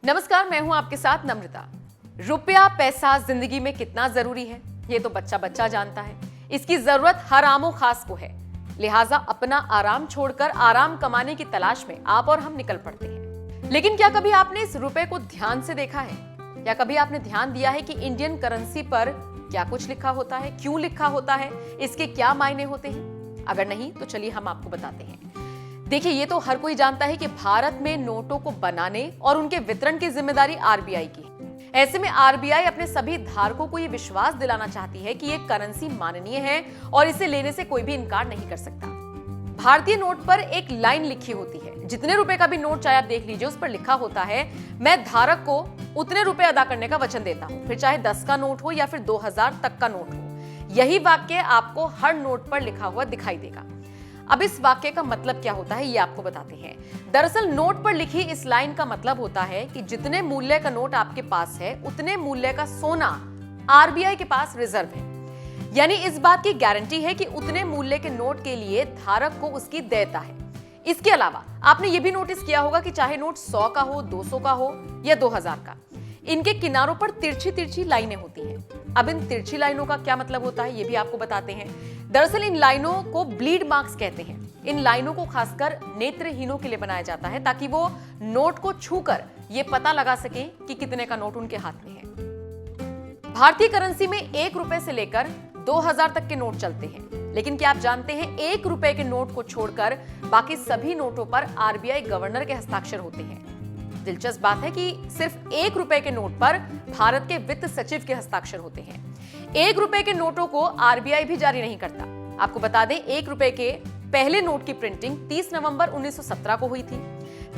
नमस्कार, मैं हूं आपके साथ नम्रता। रुपया पैसा जिंदगी में कितना जरूरी है ये तो बच्चा बच्चा जानता है। इसकी जरूरत हर आमो खास को है, लिहाजा अपना आराम छोड़कर आराम कमाने की तलाश में आप और हम निकल पड़ते हैं। लेकिन क्या कभी आपने इस रुपए को ध्यान से देखा है? क्या कभी आपने ध्यान दिया है कि इंडियन करेंसी पर क्या कुछ लिखा होता है, क्यों लिखा होता है, इसके क्या मायने होते हैं? अगर नहीं तो चलिए हम आपको बताते हैं। देखिए, ये तो हर कोई जानता है कि भारत में नोटों को बनाने और उनके वितरण की जिम्मेदारी आरबीआई की है। ऐसे में आरबीआई अपने सभी धारकों को ये विश्वास दिलाना चाहती है कि ये करेंसी माननीय है और इसे लेने से कोई भी इनकार नहीं कर सकता। भारतीय नोट पर एक लाइन लिखी होती है, जितने रुपए का भी नोट चाहे आप देख लीजिए, उस पर लिखा होता है, मैं धारक को उतने रुपए अदा करने का वचन देता हूं, फिर चाहे 10 का नोट हो या फिर 2000 तक का नोट हो। यही वाक्य आपको हर नोट पर लिखा हुआ दिखाई देगा। अब इस वाक्य का मतलब क्या होता है ये आपको बताते हैं। दरअसल नोट पर लिखी इस लाइन का मतलब होता है कि जितने मूल्य का नोट आपके पास है, उतने मूल्य का सोना आरबीआई के पास रिजर्व है। यानी इस बात की गारंटी है कि उतने मूल्य के नोट के लिए धारक को उसकी देयता है। इसके अलावा आपने ये भी नोटिस किया होगा कि चाहे नोट 100 का हो, 200 का हो या 2000 का, इनके किनारों पर तिरछी तिरछी लाइनें होती हैं। अब इन तिरछी लाइनों का क्या मतलब होता है ये भी आपको बताते हैं। दरअसल इन लाइनों को ब्लीड मार्क्स कहते हैं। इन लाइनों को खासकर नेत्रहीनों के लिए बनाया जाता है ताकि वो नोट को छूकर ये पता लगा सकें कि कितने का नोट उनके हाथ में है। भारतीय करेंसी में 1 रुपए से लेकर 2000 तक के नोट चलते हैं, लेकिन क्या आप जानते हैं 1 रुपए के नोट को छोड़कर बाकी सभी नोटों पर आरबीआई गवर्नर के हस्ताक्षर होते हैं। दिलचस्प बात है कि सिर्फ 1 रुपए के नोट पर भारत के वित्त सचिव के हस्ताक्षर होते हैं। 1 रुपए के नोटों को आरबीआई भी जारी नहीं करता। आपको बता दें, 1 रुपए के पहले नोट की प्रिंटिंग 30 नवंबर 1917 को हुई थी।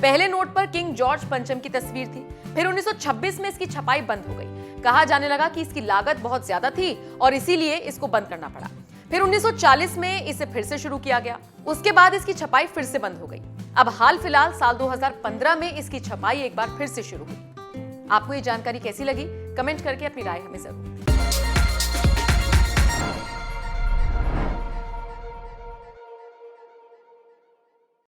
पहले नोट पर किंग जॉर्ज पंचम की तस्वीर थी। फिर 1926 में इसकी छपाई बंद हो गई। कहा जाने लगा कि इसकी लागत बहुत ज्यादा थी और इसीलिए इसको बंद करना पड़ा। फिर 1940 में इसे फिर से शुरू किया गया। उसके बाद इसकी छपाई फिर से बंद हो गई। अब हाल फिलहाल साल 2015 में इसकी छपाई एक बार फिर से शुरू हुई। आपको ये जानकारी कैसी लगी? कमेंट करके अपनी राय हमें जरूर दें।